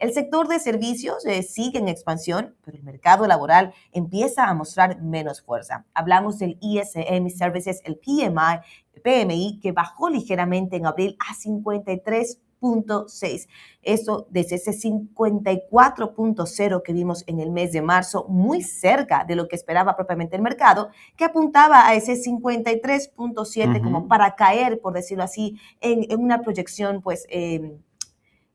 El sector de servicios sigue en expansión, pero el mercado laboral empieza a mostrar menos fuerza. Hablamos del ISM Services, el PMI, que bajó ligeramente en abril a 53.6. Eso desde ese 54.0 que vimos en el mes de marzo, muy cerca de lo que esperaba propiamente el mercado, que apuntaba a ese 53.7 como para caer, por decirlo así, en una proyección, pues,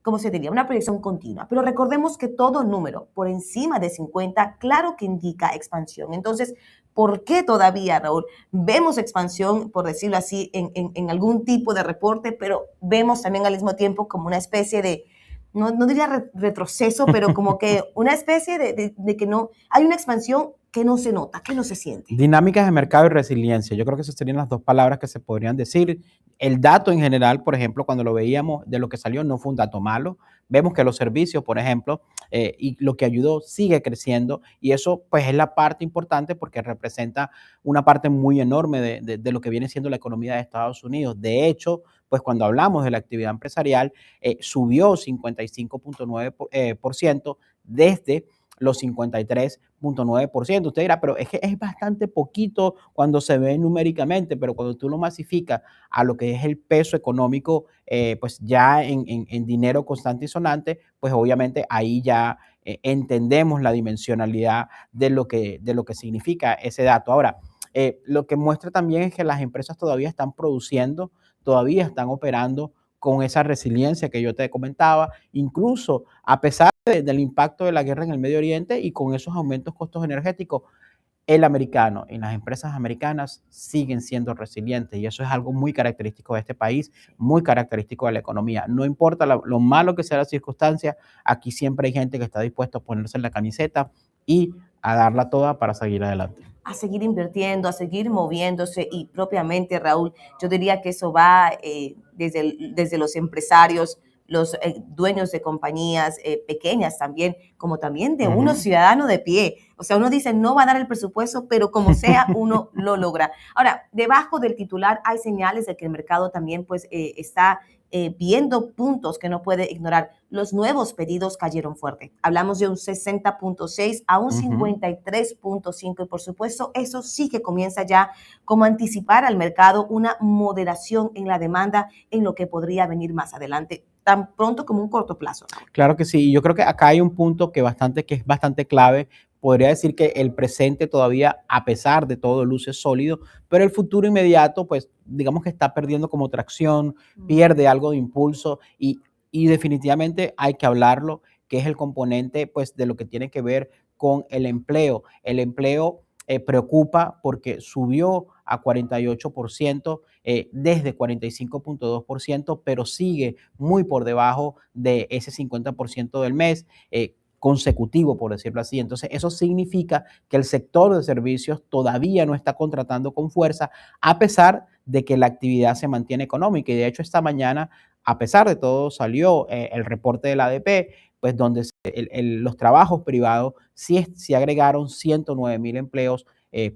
¿cómo se diría? Una proyección continua. Pero recordemos que todo número por encima de 50, claro que indica expansión. Entonces, ¿por qué todavía, Raúl, vemos expansión, por decirlo así, en algún tipo de reporte, pero vemos también al mismo tiempo como una especie de, no diría retroceso, pero como que una especie de que no, hay una expansión que no se nota, que no se siente? Dinámicas de mercado y resiliencia. Yo creo que esas serían las dos palabras que se podrían decir. El dato en general, por ejemplo, cuando lo veíamos de lo que salió, no fue un dato malo. Vemos que los servicios, por ejemplo, y lo que ayudó sigue creciendo, y eso pues es la parte importante porque representa una parte muy enorme de lo que viene siendo la economía de Estados Unidos. De hecho, pues cuando hablamos de la actividad empresarial, subió 55.9% desde los 53.9%. Usted dirá, pero es que es bastante poquito cuando se ve numéricamente, pero cuando tú lo masificas a lo que es el peso económico, pues ya en dinero constante y sonante, pues obviamente ahí ya entendemos la dimensionalidad de lo que significa ese dato. Ahora, lo que muestra también es que las empresas todavía están produciendo, todavía están operando con esa resiliencia que yo te comentaba, incluso a pesar del impacto de la guerra en el Medio Oriente y con esos aumentos costos energéticos, el americano y las empresas americanas siguen siendo resilientes, y eso es algo muy característico de este país, muy característico de la economía. No importa lo malo que sea la circunstancia, aquí siempre hay gente que está dispuesta a ponerse en la camiseta y a darla toda para seguir adelante. A seguir invirtiendo, a seguir moviéndose, y propiamente, Raúl, yo diría que eso va desde los empresarios, los dueños de compañías pequeñas también, como también de uno ciudadano de pie. O sea, uno dice, no va a dar el presupuesto, pero como sea, uno lo logra. Ahora, debajo del titular hay señales de que el mercado también pues está viendo puntos que no puede ignorar. Los nuevos pedidos cayeron fuerte. Hablamos de un 60.6 a un 53.5, y por supuesto eso sí que comienza ya como a anticipar al mercado una moderación en la demanda en lo que podría venir más adelante, tan pronto como un corto plazo. Claro que sí, yo creo que acá hay un punto que es bastante clave. Podría decir que el presente todavía, a pesar de todo, luce sólido, pero el futuro inmediato, pues digamos que está perdiendo como tracción, pierde algo de impulso, y definitivamente hay que hablarlo, que es el componente pues de lo que tiene que ver con el empleo. El empleo preocupa porque subió a 48%, desde 45.2%, pero sigue muy por debajo de ese 50% del mes consecutivo, por decirlo así. Entonces, eso significa que el sector de servicios todavía no está contratando con fuerza, a pesar de que la actividad se mantiene económica. Y de hecho, esta mañana, a pesar de todo, salió el reporte del ADP, pues donde los trabajos privados sí agregaron 109,000 empleos,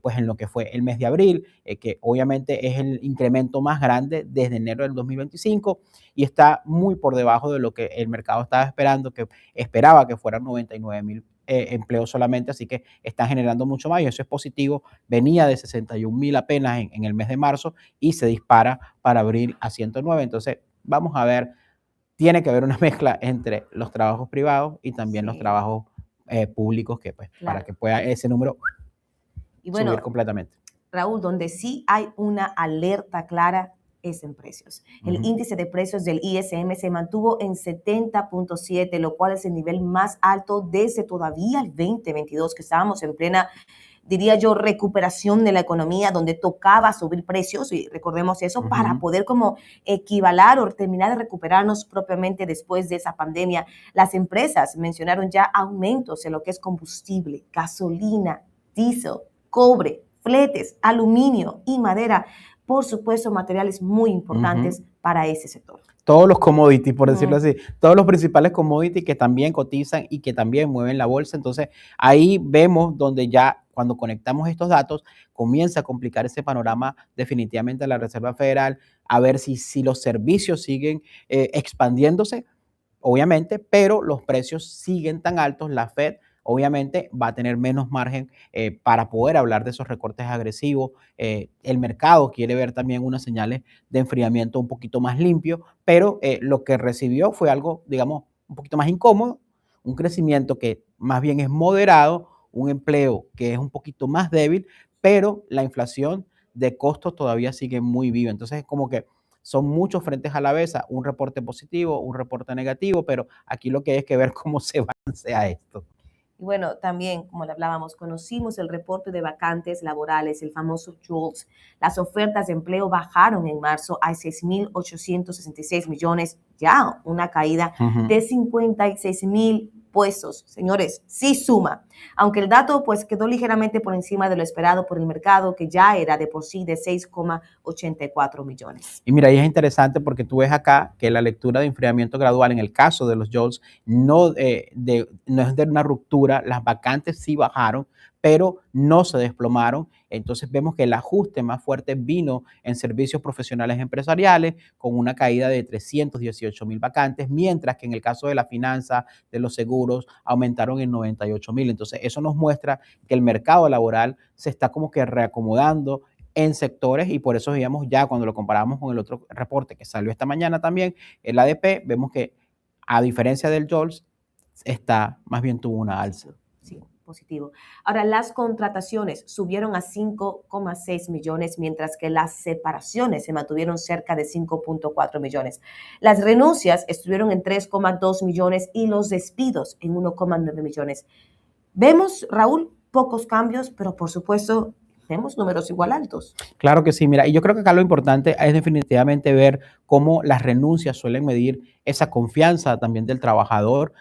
pues en lo que fue el mes de abril, que obviamente es el incremento más grande desde enero del 2025, y está muy por debajo de lo que el mercado estaba esperando, que esperaba que fueran 99,000 empleos solamente, así que están generando mucho más, y eso es positivo. Venía de 61,000 apenas en el mes de marzo y se dispara para abril a 109. Entonces, vamos a ver, tiene que haber una mezcla entre los trabajos privados y también los trabajos públicos, que pues para que pueda ese número y subir bueno, completamente. Raúl, donde sí hay una alerta clara es en precios. El índice de precios del ISM se mantuvo en 70.7, lo cual es el nivel más alto desde todavía el 2022, que estábamos en plena, diría yo, recuperación de la economía, donde tocaba subir precios, y recordemos eso, para poder como equivalar o terminar de recuperarnos propiamente después de esa pandemia. Las empresas mencionaron ya aumentos en lo que es combustible, gasolina, diésel, cobre, fletes, aluminio y madera. Por supuesto, materiales muy importantes para ese sector. Todos los commodities, por decirlo así, todos los principales commodities que también cotizan y que también mueven la bolsa. Entonces, ahí vemos donde ya cuando conectamos estos datos, comienza a complicar ese panorama definitivamente a la Reserva Federal, a ver si los servicios siguen expandiéndose, obviamente, pero los precios siguen tan altos, la Fed obviamente va a tener menos margen para poder hablar de esos recortes agresivos. El mercado quiere ver también unas señales de enfriamiento un poquito más limpio, pero lo que recibió fue algo, digamos, un poquito más incómodo, un crecimiento que más bien es moderado, un empleo que es un poquito más débil, pero la inflación de costos todavía sigue muy viva. Entonces, es como que son muchos frentes a la vez, un reporte positivo, un reporte negativo, pero aquí lo que hay es que ver cómo se balancea esto. Y bueno, también, como le hablábamos, conocimos el reporte de vacantes laborales, el famoso JOLTS. Las ofertas de empleo bajaron en marzo a 6.866 millones, ya una caída de 56.000 puestos. Señores, sí suma. Aunque el dato pues quedó ligeramente por encima de lo esperado por el mercado, que ya era de por sí de 6,84 millones. Y mira, ahí es interesante porque tú ves acá que la lectura de enfriamiento gradual en el caso de los JOLTS no es de una ruptura, las vacantes sí bajaron, pero no se desplomaron. Entonces vemos que el ajuste más fuerte vino en servicios profesionales empresariales, con una caída de 318.000 vacantes, mientras que en el caso de la finanza, de los seguros, aumentaron en 98.000. Entonces eso nos muestra que el mercado laboral se está como que reacomodando en sectores, y por eso digamos ya cuando lo comparamos con el otro reporte que salió esta mañana también, el ADP, vemos que a diferencia del JOLTS, más bien tuvo una alza. Sí, positivo. Ahora, las contrataciones subieron a 5,6 millones, mientras que las separaciones se mantuvieron cerca de 5,4 millones. Las renuncias estuvieron en 3,2 millones y los despidos en 1,9 millones. Vemos, Raúl, pocos cambios, pero por supuesto, vemos números igual altos. Claro que sí, mira, y yo creo que acá lo importante es definitivamente ver cómo las renuncias suelen medir esa confianza también del trabajador.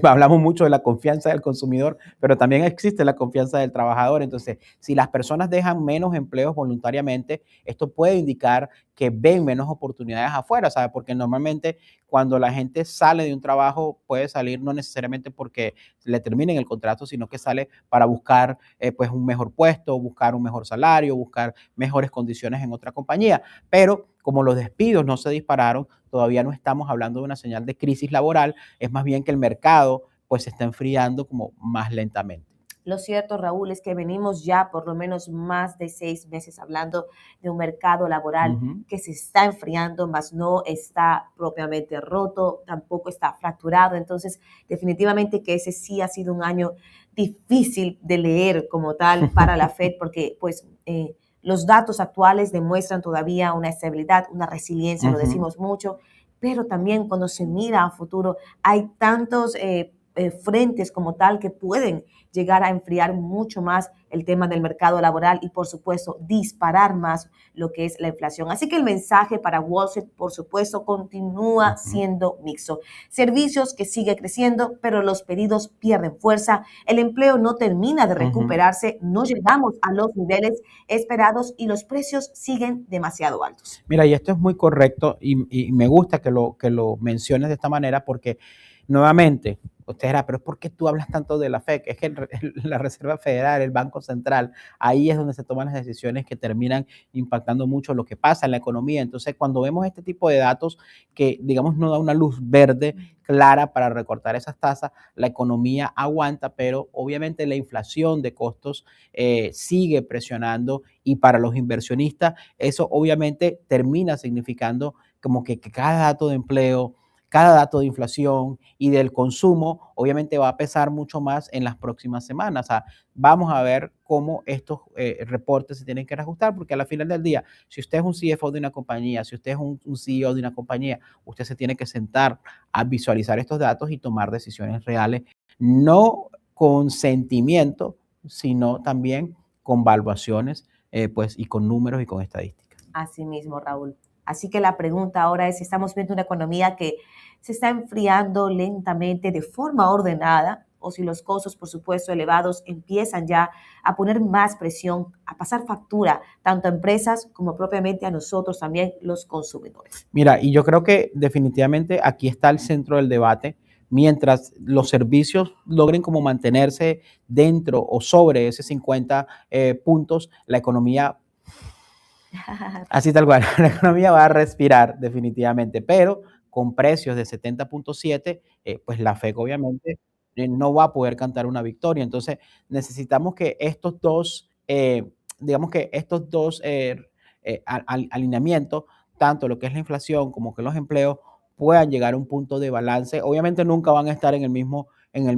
Hablamos mucho de la confianza del consumidor, pero también existe la confianza del trabajador. Entonces, si las personas dejan menos empleos voluntariamente, esto puede indicar que ven menos oportunidades afuera, ¿sabes? Porque normalmente cuando la gente sale de un trabajo puede salir no necesariamente porque le terminen el contrato, sino que sale para buscar pues un mejor puesto, buscar un mejor salario, buscar mejores condiciones en otra compañía. Pero como los despidos no se dispararon, todavía no estamos hablando de una señal de crisis laboral, es más bien que el mercado pues se está enfriando como más lentamente. Lo cierto, Raúl, es que venimos ya por lo menos más de 6 meses hablando de un mercado laboral que se está enfriando, más no está propiamente roto, tampoco está fracturado. Entonces, definitivamente que ese sí ha sido un año difícil de leer como tal para la Fed, porque pues los datos actuales demuestran todavía una estabilidad, una resiliencia, lo decimos mucho, pero también cuando se mira a futuro hay tantos frentes como tal que pueden llegar a enfriar mucho más el tema del mercado laboral y, por supuesto, disparar más lo que es la inflación. Así que el mensaje para Wall Street, por supuesto, continúa siendo mixto. Servicios que sigue creciendo, pero los pedidos pierden fuerza. El empleo no termina de recuperarse, no llegamos a los niveles esperados y los precios siguen demasiado altos. Mira, y esto es muy correcto y me gusta que lo menciones de esta manera porque nuevamente, usted dirá, pero ¿por qué tú hablas tanto de la FED? Es que la Reserva Federal, el Banco Central, ahí es donde se toman las decisiones que terminan impactando mucho lo que pasa en la economía. Entonces, cuando vemos este tipo de datos que, digamos, no da una luz verde clara para recortar esas tasas, la economía aguanta, pero obviamente la inflación de costos sigue presionando, y para los inversionistas eso obviamente termina significando como que cada dato de empleo, cada dato de inflación y del consumo, obviamente va a pesar mucho más en las próximas semanas. O sea, vamos a ver cómo estos reportes se tienen que reajustar, porque a la final del día, si usted es un CFO de una compañía, si usted es un CEO de una compañía, usted se tiene que sentar a visualizar estos datos y tomar decisiones reales, no con sentimiento, sino también con valuaciones pues, y con números y con estadísticas. Así mismo, Raúl. Así que la pregunta ahora es si estamos viendo una economía que se está enfriando lentamente de forma ordenada, o si los costos, por supuesto, elevados empiezan ya a poner más presión, a pasar factura, tanto a empresas como propiamente a nosotros también, los consumidores. Mira, y yo creo que definitivamente aquí está el centro del debate. Mientras los servicios logren como mantenerse dentro o sobre ese 50 puntos, la economía, así tal cual, la economía va a respirar definitivamente, pero con precios de 70.7, pues la FED obviamente no va a poder cantar una victoria. Entonces necesitamos que estos dos, digamos que estos dos alineamientos, tanto lo que es la inflación como que los empleos, puedan llegar a un punto de balance. Obviamente nunca van a estar en el mismo,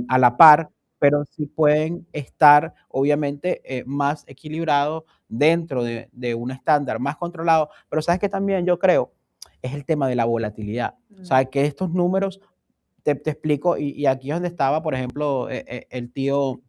a la par, pero sí pueden estar obviamente más equilibrados dentro de un estándar más controlado. Pero sabes que también yo creo es el tema de la volatilidad. O sea, que estos números, te explico, y aquí es donde estaba, por ejemplo, el tío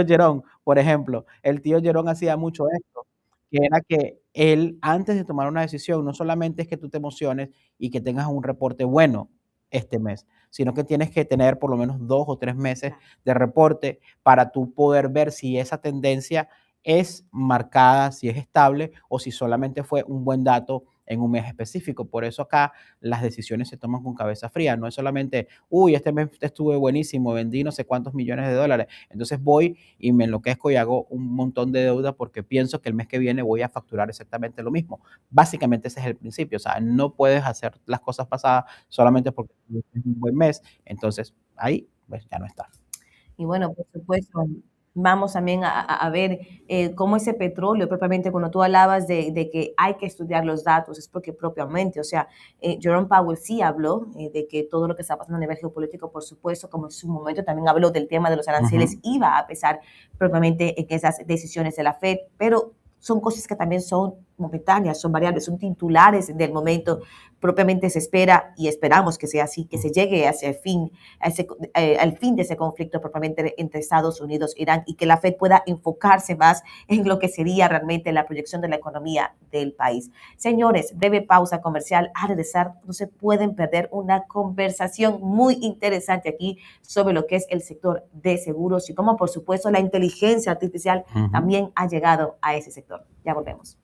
Jerón, por ejemplo, el tío Jerón hacía mucho esto, que era que él, antes de tomar una decisión, no solamente es que tú te emociones y que tengas un reporte bueno este mes, sino que tienes que tener por lo menos 2 o 3 meses de reporte para tú poder ver si esa tendencia es marcada, si es estable o si solamente fue un buen dato en un mes específico. Por eso acá las decisiones se toman con cabeza fría, no es solamente, uy, este mes estuve buenísimo, vendí no sé cuántos millones de dólares, entonces voy y me enloquezco y hago un montón de deuda porque pienso que el mes que viene voy a facturar exactamente lo mismo. Básicamente ese es el principio, o sea, no puedes hacer las cosas pasadas solamente porque es un buen mes, entonces ahí pues ya no está. Y bueno, por supuesto, vamos también a ver cómo ese petróleo, propiamente cuando tú hablabas de que hay que estudiar los datos, es porque propiamente, o sea, Jerome Powell sí habló de que todo lo que está pasando a nivel geopolítico, por supuesto, como en su momento también habló del tema de los aranceles, iba a pesar propiamente en esas decisiones de la Fed, pero son cosas que también son momentáneas, son variables, son titulares del momento, propiamente se espera y esperamos que sea así, que se llegue hacia el fin, al fin de ese conflicto propiamente entre Estados Unidos e Irán y que la Fed pueda enfocarse más en lo que sería realmente la proyección de la economía del país. Señores, breve pausa comercial. Al regresar, no se pueden perder una conversación muy interesante aquí sobre lo que es el sector de seguros y cómo, por supuesto, la inteligencia artificial también ha llegado a ese sector. Ya volvemos.